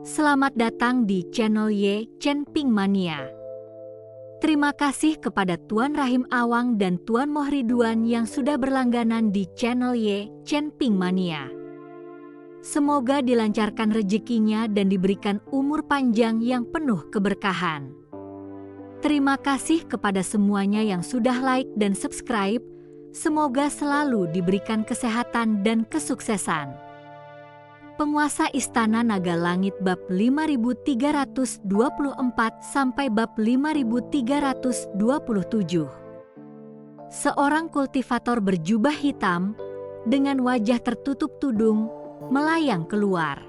Selamat datang di channel Ye Chen Ping Mania. Terima kasih kepada Tuan Rahim Awang dan Tuan Mohriduan yang sudah berlangganan di channel Ye Chen Ping Mania. Semoga dilancarkan rezekinya dan diberikan umur panjang yang penuh keberkahan. Terima kasih kepada semuanya yang sudah like dan subscribe. Semoga selalu diberikan kesehatan dan kesuksesan. Penguasa Istana Naga Langit bab 5324 sampai bab 5327. Seorang kultivator berjubah hitam dengan wajah tertutup tudung melayang keluar.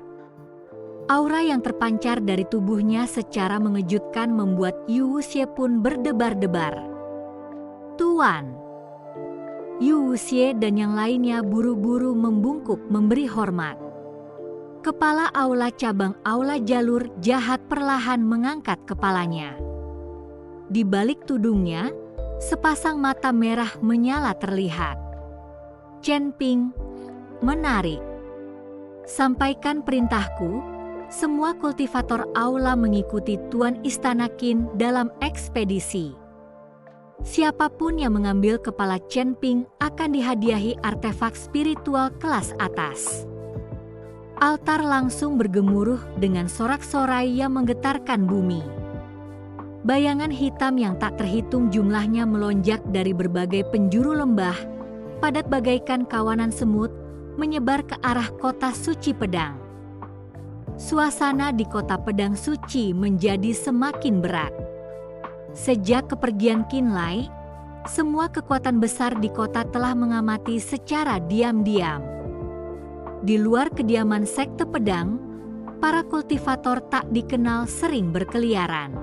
Aura yang terpancar dari tubuhnya secara mengejutkan membuat Yu Wuxie pun berdebar-debar. "Tuan!" Yu Wuxie dan yang lainnya buru-buru membungkuk memberi hormat. Kepala aula cabang aula jalur jahat perlahan mengangkat kepalanya. Di balik tudungnya, sepasang mata merah menyala terlihat. "Chen Ping, menarik. Sampaikan perintahku, semua kultivator aula mengikuti Tuan Istana Qin dalam ekspedisi. Siapapun yang mengambil kepala Chen Ping akan dihadiahi artefak spiritual kelas atas." Altar langsung bergemuruh dengan sorak-sorai yang menggetarkan bumi. Bayangan hitam yang tak terhitung jumlahnya melonjak dari berbagai penjuru lembah, padat bagaikan kawanan semut, menyebar ke arah kota suci pedang. Suasana di kota pedang suci menjadi semakin berat. Sejak kepergian Qin Lai, semua kekuatan besar di kota telah mengamati secara diam-diam. Di luar kediaman sekte pedang, para kultivator tak dikenal sering berkeliaran.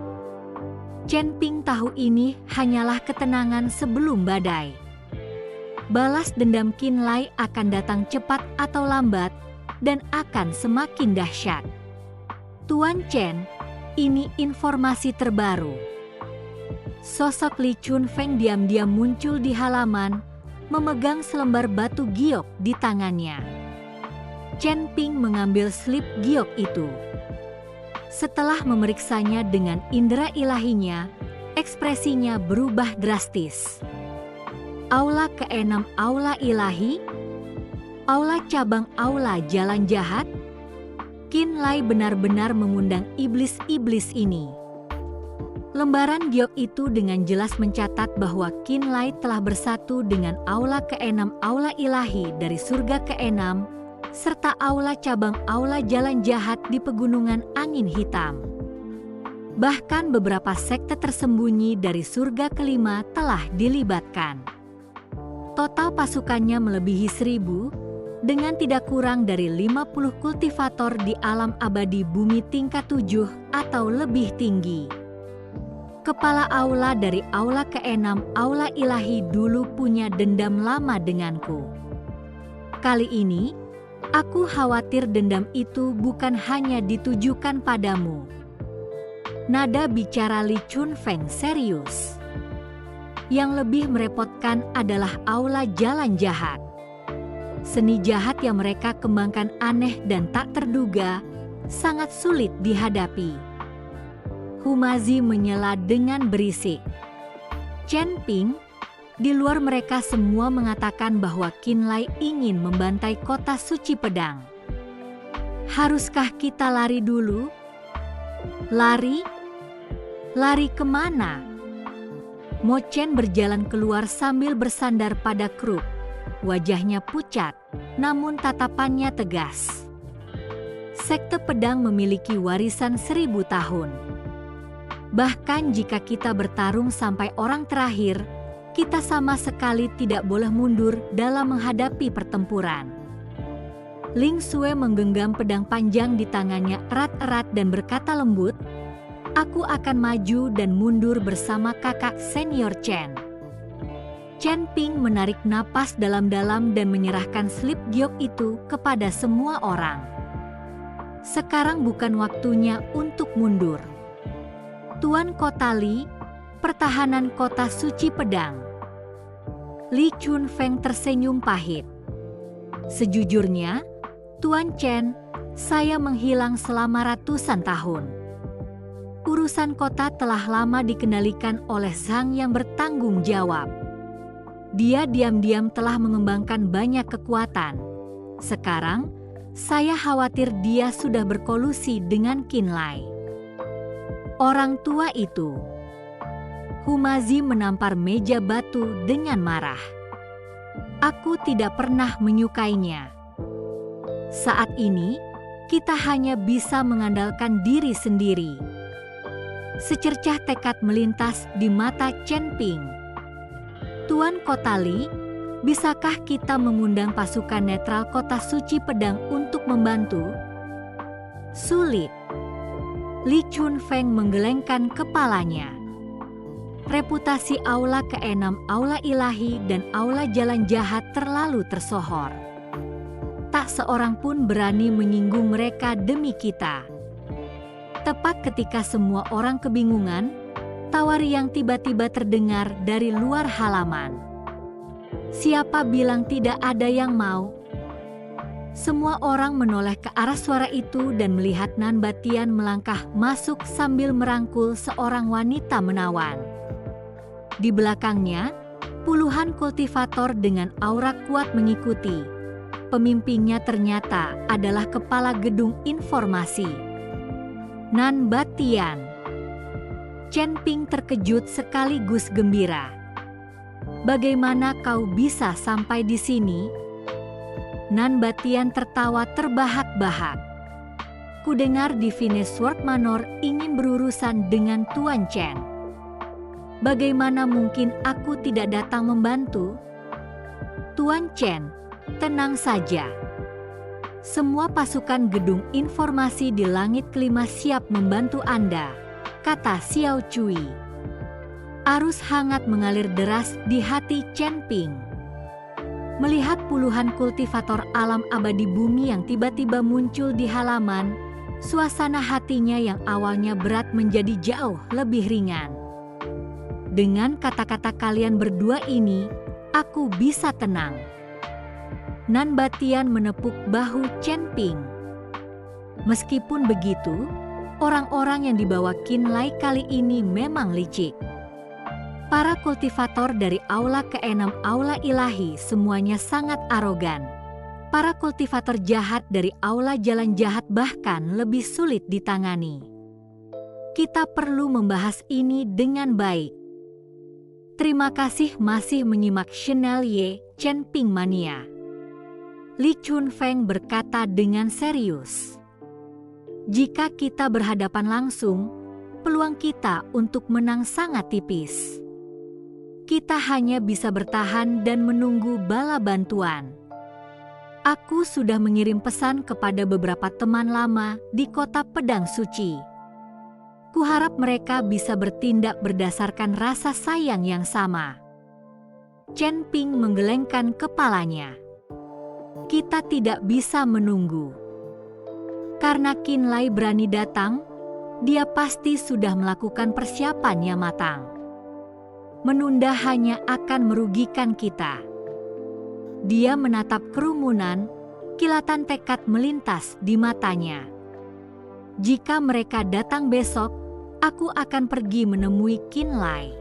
Chen Ping tahu ini hanyalah ketenangan sebelum badai. Balas dendam Qin Lai akan datang cepat atau lambat dan akan semakin dahsyat. "Tuan Chen, ini informasi terbaru." Sosok Li Chunfeng diam-diam muncul di halaman, memegang selembar batu giok di tangannya. Chen Ping mengambil slip giok itu. Setelah memeriksanya dengan indera ilahinya, ekspresinya berubah drastis. Aula ke-6 aula ilahi, aula cabang aula jalan jahat. Qin Lai benar-benar mengundang iblis-iblis ini. Lembaran giok itu dengan jelas mencatat bahwa Qin Lai telah bersatu dengan aula ke-6 aula ilahi dari surga ke-6 serta aula cabang aula jalan jahat di pegunungan angin hitam. Bahkan beberapa sekte tersembunyi dari surga ke-5 telah dilibatkan. Total pasukannya melebihi 1.000 dengan tidak kurang dari 50 kultivator di alam abadi bumi tingkat 7 atau lebih tinggi. Kepala aula dari aula ke-6 aula ilahi dulu punya dendam lama denganku. Kali ini, aku khawatir dendam itu bukan hanya ditujukan padamu. Nada bicara Li Chunfeng serius. Yang lebih merepotkan adalah aula jalan jahat. Seni jahat yang mereka kembangkan aneh dan tak terduga, sangat sulit dihadapi. Humazi menyela dengan berisik. "Chen Ping, di luar mereka semua mengatakan bahwa Qin Lai ingin membantai kota suci pedang. Haruskah kita lari dulu?" "Lari? Lari kemana?" Mo Chen berjalan keluar sambil bersandar pada kruk. Wajahnya pucat, namun tatapannya tegas. Sekte pedang memiliki warisan 1.000 tahun. Bahkan jika kita bertarung sampai orang terakhir, kita sama sekali tidak boleh mundur dalam menghadapi pertempuran. Ling Xue menggenggam pedang panjang di tangannya erat-erat dan berkata lembut, "Aku akan maju dan mundur bersama kakak senior Chen." Chen Ping menarik napas dalam-dalam dan menyerahkan slip giok itu kepada semua orang. Sekarang bukan waktunya untuk mundur. "Tuan Kota Li, pertahanan kota suci pedang." Li Chunfeng tersenyum pahit. "Sejujurnya, Tuan Chen, Saya menghilang selama ratusan tahun. Urusan kota telah lama dikendalikan oleh Zhang yang bertanggung jawab. Dia diam-diam telah mengembangkan banyak kekuatan. Sekarang, saya khawatir dia sudah berkolusi dengan Qinlai. Orang tua itu. Humazi menampar meja batu dengan marah. Aku tidak pernah menyukainya. Saat ini, kita hanya bisa mengandalkan diri sendiri. Secercah tekad melintas di mata Chen Ping. Tuan Kotali, bisakah kita mengundang pasukan netral kota suci pedang untuk membantu? Sulit. Li Chunfeng menggelengkan kepalanya. Reputasi Aula ke-6 Aula Ilahi dan Aula Jalan Jahat terlalu tersohor. Tak seorang pun berani menyinggung mereka demi kita. Tepat ketika semua orang kebingungan, tawari yang tiba-tiba terdengar dari luar halaman. Siapa bilang tidak ada yang mau? Semua orang menoleh ke arah suara itu dan melihat Nan Batian melangkah masuk sambil merangkul seorang wanita menawan. Di belakangnya, puluhan kultivator dengan aura kuat mengikuti. Pemimpinnya ternyata adalah kepala gedung informasi. Nan Batian. Chen Ping terkejut sekaligus gembira. Bagaimana kau bisa sampai di sini? Nan Batian tertawa terbahak-bahak. Kudengar Divine Sword Manor ingin berurusan dengan Tuan Chen. Bagaimana mungkin aku tidak datang membantu? Tuan Chen, tenang saja. Semua pasukan gedung informasi di langit kelima siap membantu Anda, kata Xiao Cui. Arus hangat mengalir deras di hati Chen Ping. Melihat puluhan kultivator alam abadi bumi yang tiba-tiba muncul di halaman, suasana hatinya yang awalnya berat menjadi jauh lebih ringan. Dengan kata-kata kalian berdua ini, aku bisa tenang. Nan Batian menepuk bahu Chen Ping. Meskipun begitu, orang-orang yang dibawa Qinlai kali ini memang licik. Para kultivator dari Aula ke-6 Aula Ilahi semuanya sangat arogan. Para kultivator jahat dari Aula Jalan Jahat bahkan lebih sulit ditangani. Kita perlu membahas ini dengan baik. Terima kasih masih menyimak channel Ye Chen Ping Mania. Li Chunfeng berkata dengan serius. Jika kita berhadapan langsung, peluang kita untuk menang sangat tipis. Kita hanya bisa bertahan dan menunggu bala bantuan. Aku sudah mengirim pesan kepada beberapa teman lama di kota Pedang Suci. Kuharap mereka bisa bertindak berdasarkan rasa sayang yang sama. Chen Ping menggelengkan kepalanya. Kita tidak bisa menunggu. Karena Qinlai berani datang, dia pasti sudah melakukan persiapan yang matang. Menunda hanya akan merugikan kita. Dia menatap kerumunan, kilatan tekad melintas di matanya. Jika mereka datang besok, aku akan pergi menemui Qinlai.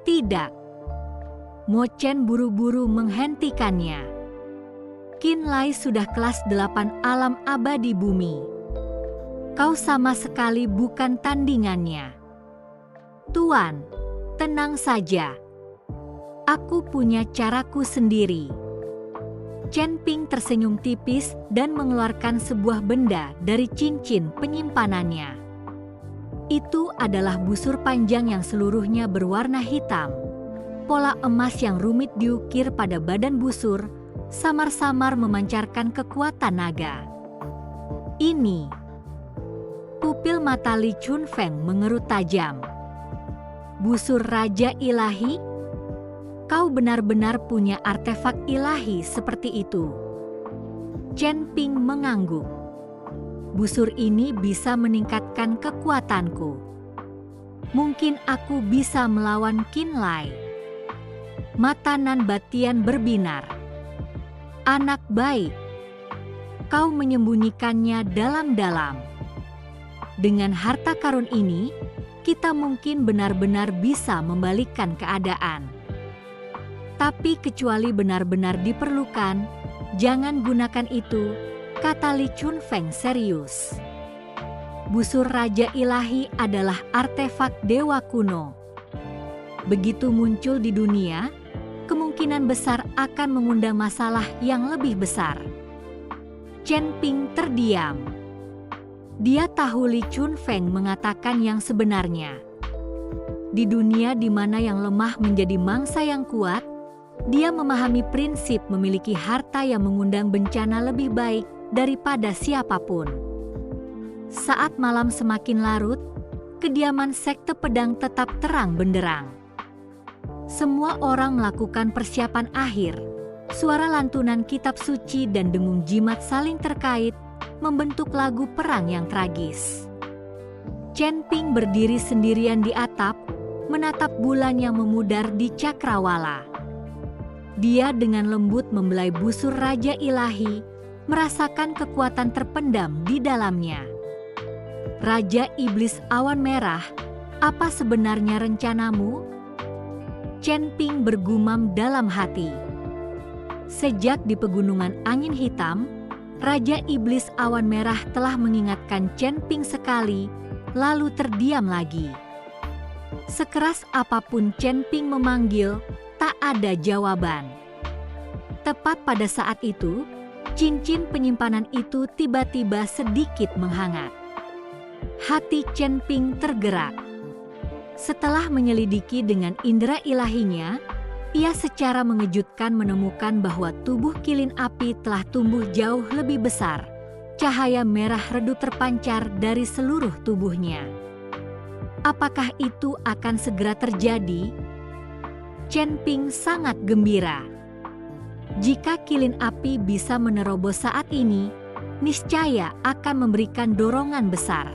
Tidak. Mo Chen buru-buru menghentikannya. Qinlai sudah kelas 8 alam abadi bumi. Kau sama sekali bukan tandingannya. Tuan, tenang saja. Aku punya caraku sendiri. Chen Ping tersenyum tipis dan mengeluarkan sebuah benda dari cincin penyimpanannya. Itu adalah busur panjang yang seluruhnya berwarna hitam. Pola emas yang rumit diukir pada badan busur, samar-samar memancarkan kekuatan naga. Ini. Pupil mata Li Chunfeng mengerut tajam. Busur Raja Ilahi? Kau benar-benar punya artefak ilahi seperti itu. Chen Ping mengangguk. Busur ini bisa meningkatkan kekuatanku. Mungkin aku bisa melawan Qinlai. Mata Nan Batian berbinar. Anak baik, kau menyembunyikannya dalam-dalam. Dengan harta karun ini, kita mungkin benar-benar bisa membalikkan keadaan. Tapi kecuali benar-benar diperlukan, jangan gunakan itu, kata Li Chunfeng serius. Busur Raja Ilahi adalah artefak dewa kuno. Begitu muncul di dunia, kemungkinan besar akan mengundang masalah yang lebih besar. Chen Ping terdiam. Dia tahu Li Chunfeng mengatakan yang sebenarnya. Di dunia di mana yang lemah menjadi mangsa yang kuat, dia memahami prinsip memiliki harta yang mengundang bencana lebih baik daripada siapapun. Saat malam semakin larut, kediaman sekte pedang tetap terang benderang. Semua orang melakukan persiapan akhir. Suara lantunan kitab suci dan dengung jimat saling terkait membentuk lagu perang yang tragis. Chen Ping berdiri sendirian di atap, menatap bulan yang memudar di cakrawala. Dia dengan lembut membelai busur Raja Ilahi, merasakan kekuatan terpendam di dalamnya. Raja Iblis Awan Merah, apa sebenarnya rencanamu? Chen Ping bergumam dalam hati. Sejak di pegunungan angin hitam, Raja Iblis Awan Merah telah mengingatkan Chen Ping sekali, lalu terdiam lagi. Sekeras apapun Chen Ping memanggil, tak ada jawaban. Tepat pada saat itu, cincin penyimpanan itu tiba-tiba sedikit menghangat. Hati Chen Ping tergerak. Setelah menyelidiki dengan indera ilahinya, ia secara mengejutkan menemukan bahwa tubuh kilin api telah tumbuh jauh lebih besar. Cahaya merah redup terpancar dari seluruh tubuhnya. Apakah itu akan segera terjadi? Chen Ping sangat gembira. Jika kilin api bisa menerobos saat ini, niscaya akan memberikan dorongan besar.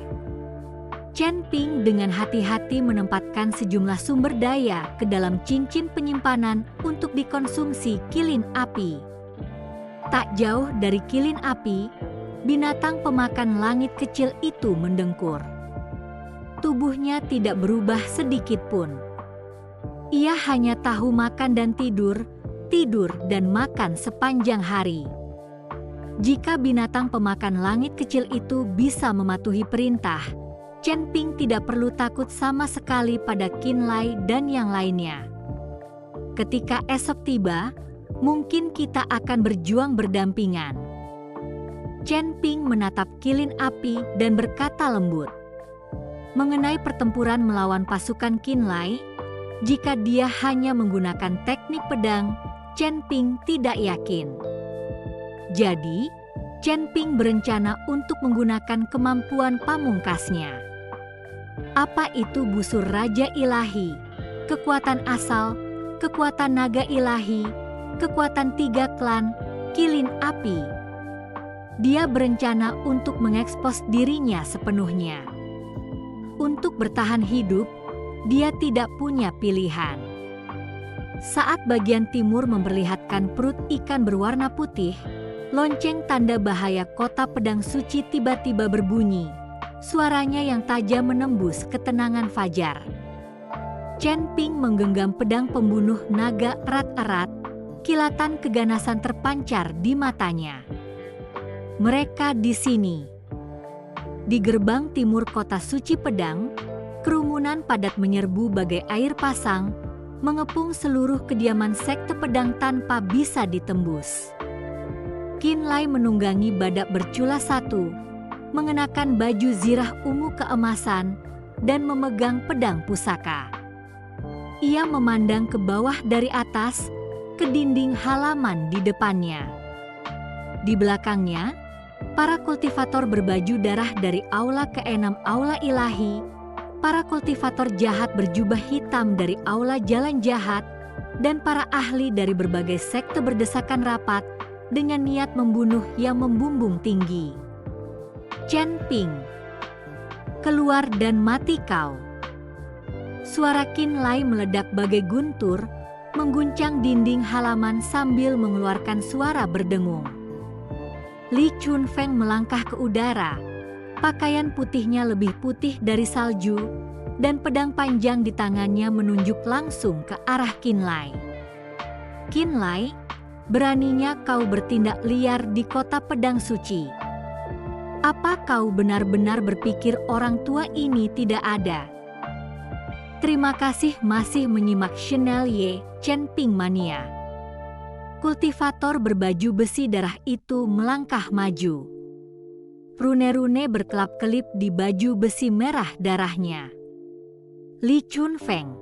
Chen Ping dengan hati-hati menempatkan sejumlah sumber daya ke dalam cincin penyimpanan untuk dikonsumsi kilin api. Tak jauh dari kilin api, binatang pemakan langit kecil itu mendengkur. Tubuhnya tidak berubah sedikit pun. Ia hanya tahu makan dan tidur, tidur dan makan sepanjang hari. Jika binatang pemakan langit kecil itu bisa mematuhi perintah, Chen Ping tidak perlu takut sama sekali pada Qin Lai dan yang lainnya. Ketika esok tiba, mungkin kita akan berjuang berdampingan. Chen Ping menatap kilin api dan berkata lembut. Mengenai pertempuran melawan pasukan Qin Lai, jika dia hanya menggunakan teknik pedang, Chen Ping tidak yakin. Jadi, Chen Ping berencana untuk menggunakan kemampuan pamungkasnya. Apa itu busur Raja Ilahi, kekuatan asal, kekuatan naga ilahi, kekuatan 3 klan, kilin api? Dia berencana untuk mengekspos dirinya sepenuhnya. Untuk bertahan hidup, dia tidak punya pilihan. Saat bagian timur memperlihatkan perut ikan berwarna putih, lonceng tanda bahaya kota pedang suci tiba-tiba berbunyi. Suaranya yang tajam menembus ketenangan fajar. Chen Ping menggenggam pedang pembunuh naga erat-erat, kilatan keganasan terpancar di matanya. Mereka di sini. Di gerbang timur kota suci pedang, kerumunan padat menyerbu bagai air pasang, mengepung seluruh kediaman sekte pedang tanpa bisa ditembus. Qin Lai menunggangi badak bercula satu, mengenakan baju zirah ungu keemasan, dan memegang pedang pusaka. Ia memandang ke bawah dari atas, ke dinding halaman di depannya. Di belakangnya, para kultivator berbaju darah dari aula ke-6 aula ilahi, para kultivator jahat berjubah hitam dari aula jalan jahat, dan para ahli dari berbagai sekte berdesakan rapat dengan niat membunuh yang membumbung tinggi. Chen Ping, keluar dan mati kau. Suara Qin Lai meledak bagai guntur, mengguncang dinding halaman sambil mengeluarkan suara berdengung. Li Chunfeng melangkah ke udara. Pakaian putihnya lebih putih dari salju, dan pedang panjang di tangannya menunjuk langsung ke arah Qinlai. Qinlai, beraninya kau bertindak liar di kota pedang suci. Apa kau benar-benar berpikir orang tua ini tidak ada? Terima kasih masih menyimak channel Ye Chen Ping Mania. Kultivator berbaju besi darah itu melangkah maju. Rune-rune berkelap-kelip di baju besi merah darahnya. Li Chunfeng,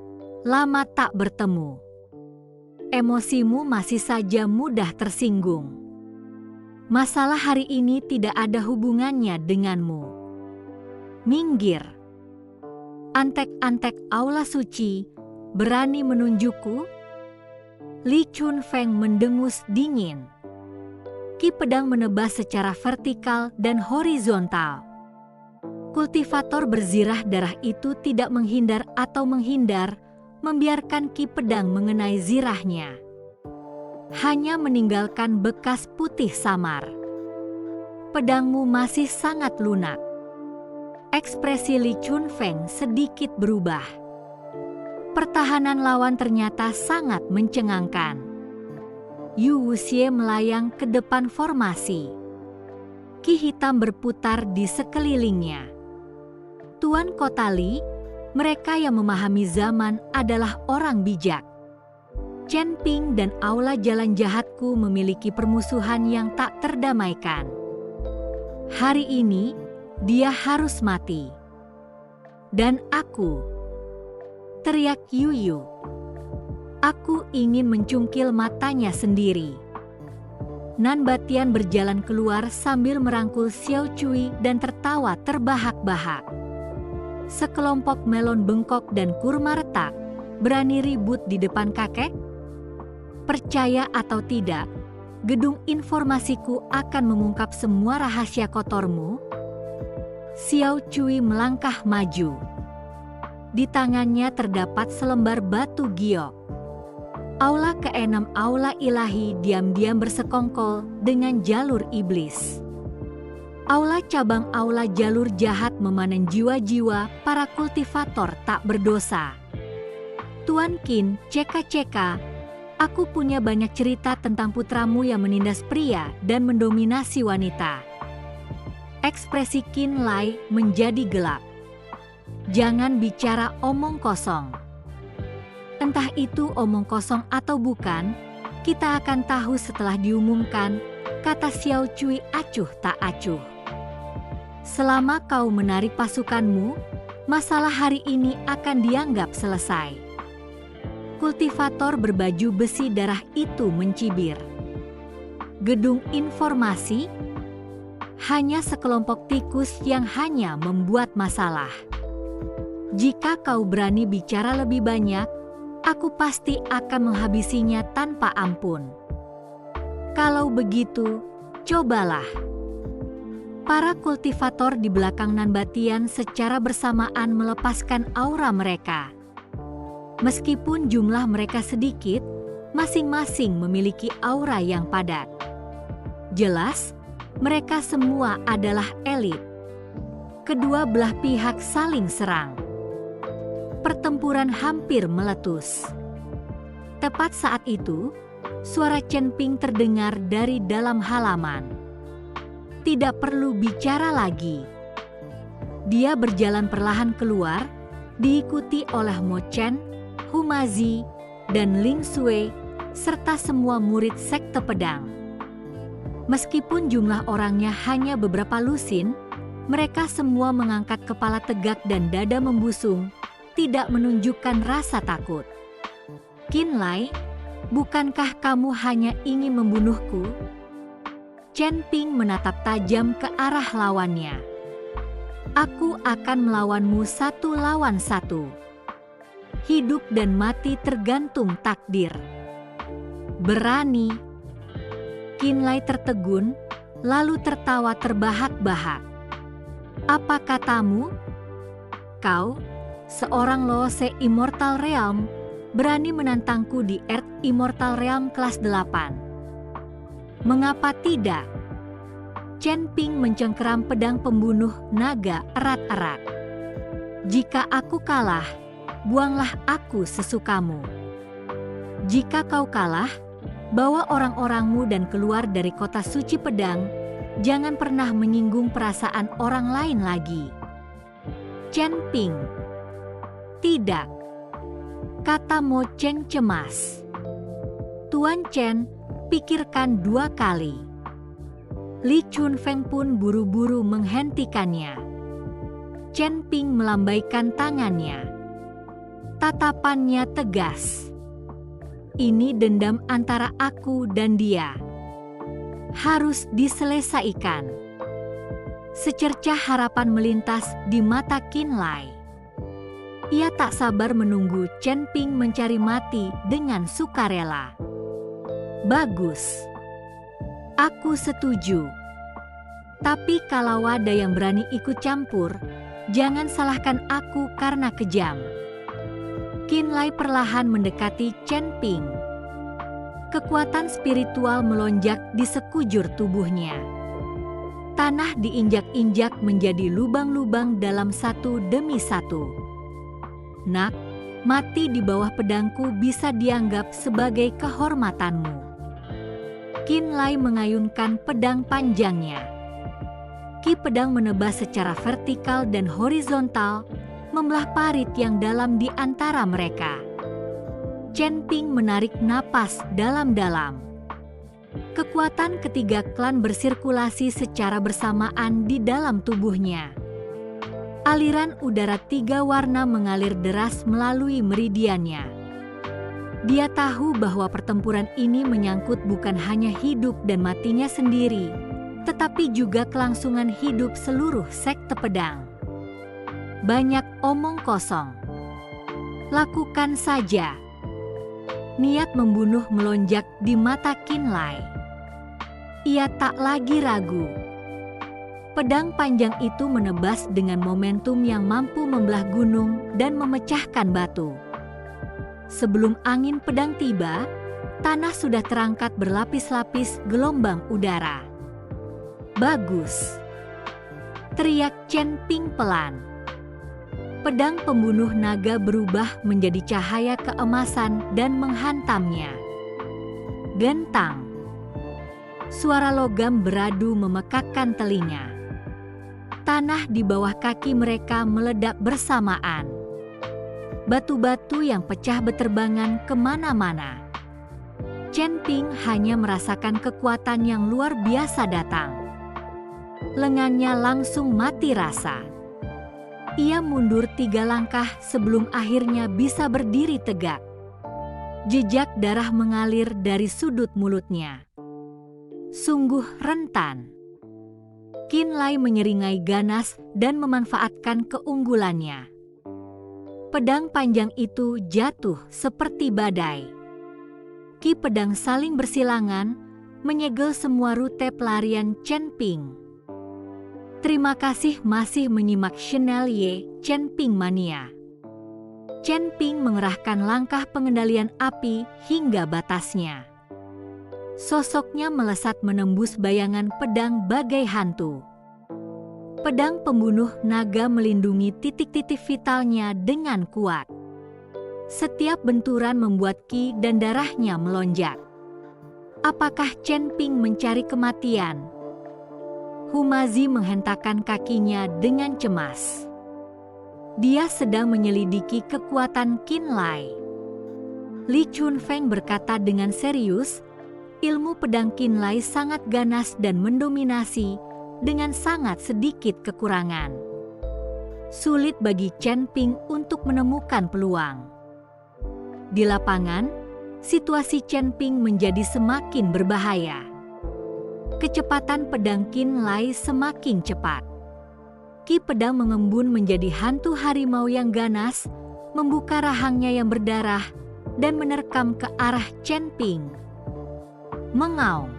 lama tak bertemu. Emosimu masih saja mudah tersinggung. Masalah hari ini tidak ada hubungannya denganmu. Minggir. Antek-antek aula suci, berani menunjukku? Li Chunfeng mendengus dingin. Ki pedang menebas secara vertikal dan horizontal. Kultivator berzirah darah itu tidak menghindar atau menghindar, membiarkan ki pedang mengenai zirahnya. Hanya meninggalkan bekas putih samar. Pedangmu masih sangat lunak. Ekspresi Li Chunfeng sedikit berubah. Pertahanan lawan ternyata sangat mencengangkan. Yu Wuxie melayang ke depan formasi. Ki hitam berputar di sekelilingnya. Tuan Kota Li, mereka yang memahami zaman adalah orang bijak. Chen Ping dan aula jalan jahatku memiliki permusuhan yang tak terdamaikan. Hari ini, dia harus mati. Dan aku, teriak Yuyu. Aku ingin mencungkil matanya sendiri. Nan Batian berjalan keluar sambil merangkul Xiao Cui dan tertawa terbahak-bahak. Sekelompok melon bengkok dan kurma retak, berani ribut di depan kakek? Percaya atau tidak, gedung informasiku akan mengungkap semua rahasia kotormu. Xiao Cui melangkah maju. Di tangannya terdapat selembar batu giok. Aula keenam aula ilahi diam-diam bersekongkol dengan jalur iblis. Aula cabang aula jalur jahat memanen jiwa-jiwa para kultivator tak berdosa. Tuan Qin, ceka-ceka, aku punya banyak cerita tentang putramu yang menindas pria dan mendominasi wanita. Ekspresi Qinlai menjadi gelap. Jangan bicara omong kosong. Entah itu omong kosong atau bukan, kita akan tahu setelah diumumkan, kata Xiao Cui acuh tak acuh. Selama kau menarik pasukanmu, masalah hari ini akan dianggap selesai. Kultivator berbaju besi darah itu mencibir. Gedung informasi? Hanya sekelompok tikus yang hanya membuat masalah. Jika kau berani bicara lebih banyak, aku pasti akan menghabisinya tanpa ampun. Kalau begitu, cobalah. Para kultivator di belakang Nan Batian secara bersamaan melepaskan aura mereka. Meskipun jumlah mereka sedikit, masing-masing memiliki aura yang padat. Jelas, mereka semua adalah elit. Kedua belah pihak saling serang. Pertempuran hampir meletus. Tepat saat itu, suara Chen Ping terdengar dari dalam halaman. Tidak perlu bicara lagi. Dia berjalan perlahan keluar, diikuti oleh Mo Chen, Humazi, dan Ling Sui, serta semua murid sekte pedang. Meskipun jumlah orangnya hanya beberapa lusin, mereka semua mengangkat kepala tegak dan dada membusung, tidak menunjukkan rasa takut. Qinlai, bukankah kamu hanya ingin membunuhku? Chen Ping menatap tajam ke arah lawannya. Aku akan melawanmu 1 lawan 1. Hidup dan mati tergantung takdir. Berani. Qinlai tertegun, lalu tertawa terbahak-bahak. Apa katamu? Kau, seorang Loose Immortal Realm, berani menantangku di Earth Immortal Realm kelas 8. Mengapa tidak? Chen Ping mencengkeram pedang pembunuh naga erat-erat. "Jika aku kalah, buanglah aku sesukamu. Jika kau kalah, bawa orang-orangmu dan keluar dari kota suci pedang. Jangan pernah menyinggung perasaan orang lain lagi." Chen Ping. "Tidak," kata Mo Cheng cemas. "Tuan Chen, pikirkan 2 kali." Li Chunfeng pun buru-buru menghentikannya. Chen Ping melambaikan tangannya. Tatapannya tegas. "Ini dendam antara aku dan dia. Harus diselesaikan." Secercah harapan melintas di mata Qin Lai. Ia tak sabar menunggu Chen Ping mencari mati dengan sukarela. "Bagus. Aku setuju. Tapi kalau ada yang berani ikut campur, jangan salahkan aku karena kejam." Qin Lai perlahan mendekati Chen Ping. Kekuatan spiritual melonjak di sekujur tubuhnya. Tanah diinjak-injak menjadi lubang-lubang dalam satu demi satu. "Nak, mati di bawah pedangku bisa dianggap sebagai kehormatanmu." Qin Lai mengayunkan pedang panjangnya. Ki pedang menebas secara vertikal dan horizontal, membelah parit yang dalam di antara mereka. Chen Ping menarik napas dalam-dalam. Kekuatan ketiga klan bersirkulasi secara bersamaan di dalam tubuhnya. Aliran udara 3 warna mengalir deras melalui meridiannya. Dia tahu bahwa pertempuran ini menyangkut bukan hanya hidup dan matinya sendiri, tetapi juga kelangsungan hidup seluruh sekte pedang. Banyak omong kosong. Lakukan saja. Niat membunuh melonjak di mata Qin Lai. Ia tak lagi ragu. Pedang panjang itu menebas dengan momentum yang mampu membelah gunung dan memecahkan batu. Sebelum angin pedang tiba, tanah sudah terangkat berlapis-lapis gelombang udara. "Bagus!" teriak Chen Ping pelan. Pedang pembunuh naga berubah menjadi cahaya keemasan dan menghantamnya. Gentang. Suara logam beradu memekakkan telinga. Tanah di bawah kaki mereka meledak bersamaan. Batu-batu yang pecah beterbangan kemana-mana. Chen Ping hanya merasakan kekuatan yang luar biasa datang. Lengannya langsung mati rasa. Ia mundur 3 langkah sebelum akhirnya bisa berdiri tegak. Jejak darah mengalir dari sudut mulutnya. Sungguh rentan. Qin Lai menyeringai ganas dan memanfaatkan keunggulannya. Pedang panjang itu jatuh seperti badai. Ki pedang saling bersilangan, menyegel semua rute pelarian Chen Ping. Terima kasih masih menyimak channel Chen Ping Mania. Chen Ping mengerahkan langkah pengendalian api hingga batasnya. Sosoknya melesat menembus bayangan pedang bagai hantu. Pedang pembunuh naga melindungi titik-titik vitalnya dengan kuat. Setiap benturan membuat ki dan darahnya melonjak. Apakah Chen Ping mencari kematian? Humazi menghentakkan kakinya dengan cemas. Dia sedang menyelidiki kekuatan Qin Lai. Li Chunfeng berkata dengan serius, ilmu pedang Qin Lai sangat ganas dan mendominasi dengan sangat sedikit kekurangan. Sulit bagi Chen Ping untuk menemukan peluang. Di lapangan, situasi Chen Ping menjadi semakin berbahaya. Kecepatan pedang Qin Lai semakin cepat. Ki pedang mengembun menjadi hantu harimau yang ganas, membuka rahangnya yang berdarah, dan menerkam ke arah Chen Ping. Mengaum.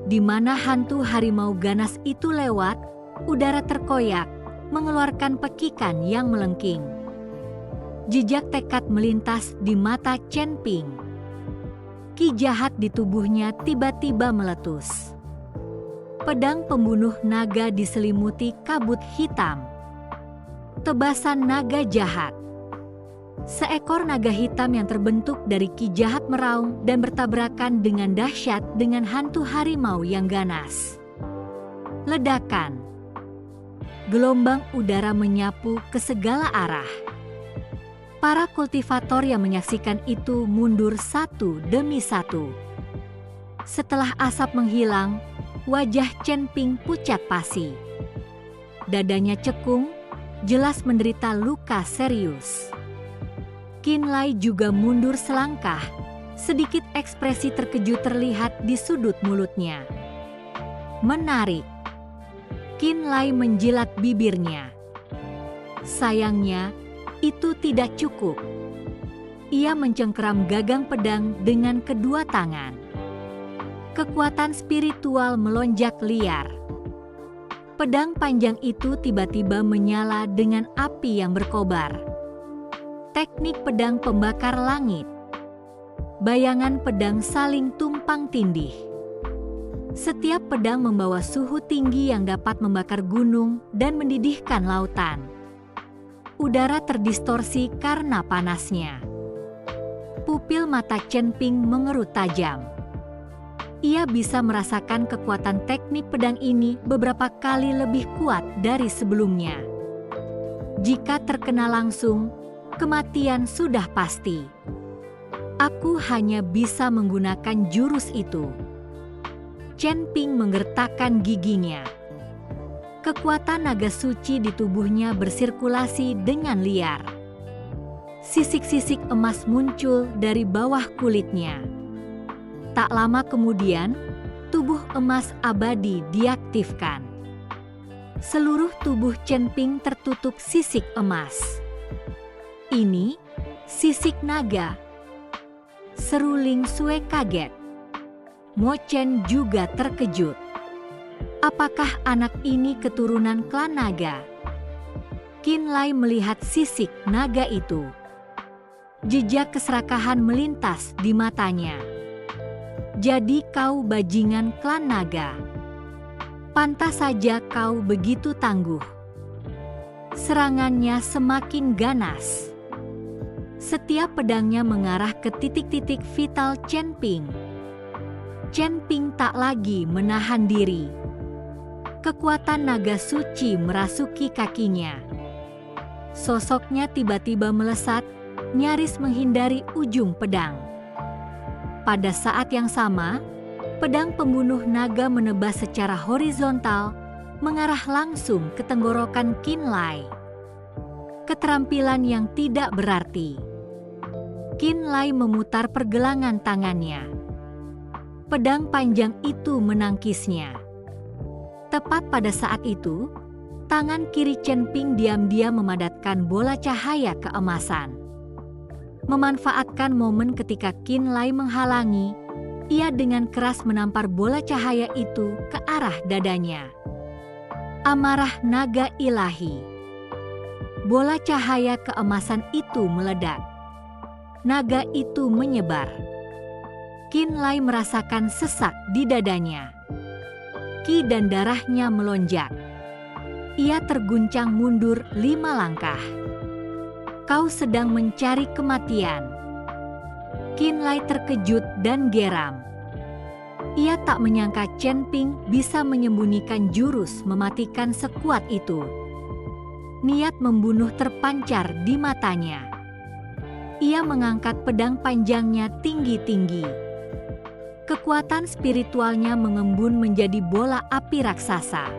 Di mana hantu harimau ganas itu lewat, udara terkoyak, mengeluarkan pekikan yang melengking. Jejak tekad melintas di mata Chen Ping. Ki jahat di tubuhnya tiba-tiba meletus. Pedang pembunuh naga diselimuti kabut hitam. Tebasan naga jahat. Seekor naga hitam yang terbentuk dari ki jahat meraung dan bertabrakan dengan dahsyat dengan hantu harimau yang ganas. Ledakan. Gelombang udara menyapu ke segala arah. Para kultivator yang menyaksikan itu mundur satu demi satu. Setelah asap menghilang, wajah Chen Ping pucat pasi. Dadanya cekung, jelas menderita luka serius. Qin Lai juga mundur selangkah, sedikit ekspresi terkejut terlihat di sudut mulutnya. Menarik. Qin Lai menjilat bibirnya. Sayangnya, itu tidak cukup. Ia mencengkeram gagang pedang dengan kedua tangan. Kekuatan spiritual melonjak liar. Pedang panjang itu tiba-tiba menyala dengan api yang berkobar. Teknik pedang pembakar langit. Bayangan pedang saling tumpang tindih. Setiap pedang membawa suhu tinggi yang dapat membakar gunung dan mendidihkan lautan. Udara terdistorsi karena panasnya. Pupil mata Chen Ping mengerut tajam. Ia bisa merasakan kekuatan teknik pedang ini beberapa kali lebih kuat dari sebelumnya. Jika terkena langsung, kematian sudah pasti. Aku hanya bisa menggunakan jurus itu. Chen Ping menggertakkan giginya. Kekuatan naga suci di tubuhnya bersirkulasi dengan liar. Sisik-sisik emas muncul dari bawah kulitnya. Tak lama kemudian, tubuh emas abadi diaktifkan. Seluruh tubuh Chen Ping tertutup sisik emas. Ini sisik naga. Seru Ling Xue kaget. Mo Chen juga terkejut. Apakah anak ini keturunan klan naga? Qin Lai melihat sisik naga itu. Jejak keserakahan melintas di matanya. Jadi kau bajingan klan naga. Pantas saja kau begitu tangguh. Serangannya semakin ganas. Setiap pedangnya mengarah ke titik-titik vital Chen Ping. Chen Ping tak lagi menahan diri. Kekuatan naga suci merasuki kakinya. Sosoknya tiba-tiba melesat, nyaris menghindari ujung pedang. Pada saat yang sama, pedang pembunuh naga menebas secara horizontal, mengarah langsung ke tenggorokan Qin Lai. Keterampilan yang tidak berarti. Qin Lai memutar pergelangan tangannya. Pedang panjang itu menangkisnya. Tepat pada saat itu, tangan kiri Chen Ping diam-diam memadatkan bola cahaya keemasan. Memanfaatkan momen ketika Qin Lai menghalangi, ia dengan keras menampar bola cahaya itu ke arah dadanya. Amarah naga ilahi. Bola cahaya keemasan itu meledak. Naga itu menyebar. Qin Lai merasakan sesak di dadanya. Ki dan darahnya melonjak. Ia terguncang mundur 5 langkah. Kau sedang mencari kematian. Qin Lai terkejut dan geram. Ia tak menyangka Chen Ping bisa menyembunyikan jurus mematikan sekuat itu. Niat membunuh terpancar di matanya. Ia mengangkat pedang panjangnya tinggi-tinggi. Kekuatan spiritualnya mengembun menjadi bola api raksasa.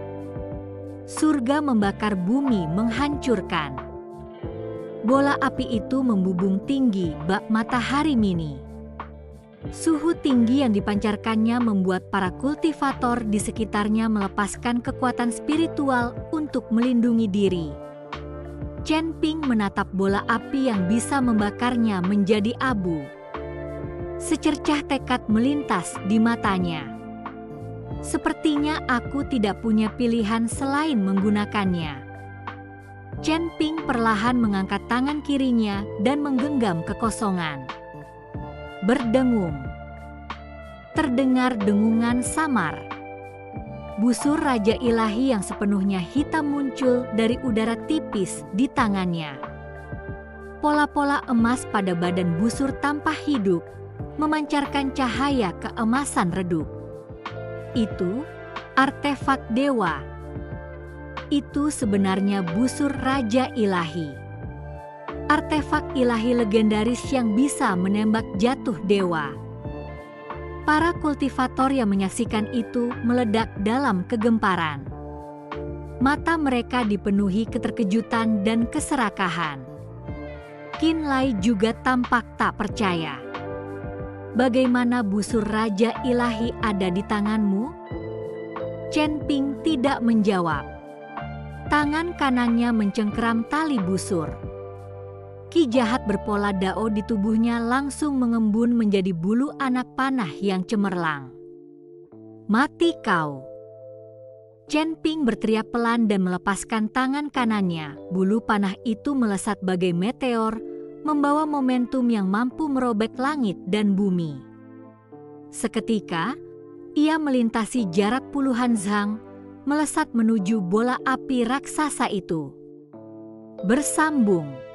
Surga membakar bumi menghancurkan. Bola api itu membubung tinggi bak matahari mini. Suhu tinggi yang dipancarkannya membuat para kultivator di sekitarnya melepaskan kekuatan spiritual untuk melindungi diri. Chen Ping menatap bola api yang bisa membakarnya menjadi abu. Secercah tekad melintas di matanya. Sepertinya aku tidak punya pilihan selain menggunakannya. Chen Ping perlahan mengangkat tangan kirinya dan menggenggam kekosongan. Berdengung. Terdengar dengungan samar. Busur Raja Ilahi yang sepenuhnya hitam muncul dari udara tipis di tangannya. Pola-pola emas pada badan busur tanpa hidup memancarkan cahaya keemasan redup. Itu artefak dewa. Itu sebenarnya busur Raja Ilahi. Artefak ilahi legendaris yang bisa menembak jatuh dewa. Para kultivator yang menyaksikan itu meledak dalam kegemparan. Mata mereka dipenuhi keterkejutan dan keserakahan. Qin Lai juga tampak tak percaya. Bagaimana busur Raja Ilahi ada di tanganmu? Chen Ping tidak menjawab. Tangan kanannya mencengkeram tali busur. Ki jahat berpola dao di tubuhnya langsung mengembun menjadi bulu anak panah yang cemerlang. Mati kau! Chen Ping berteriak pelan dan melepaskan tangan kanannya. Bulu panah itu melesat bagai meteor, membawa momentum yang mampu merobek langit dan bumi. Seketika, ia melintasi jarak puluhan zhang, melesat menuju bola api raksasa itu. Bersambung.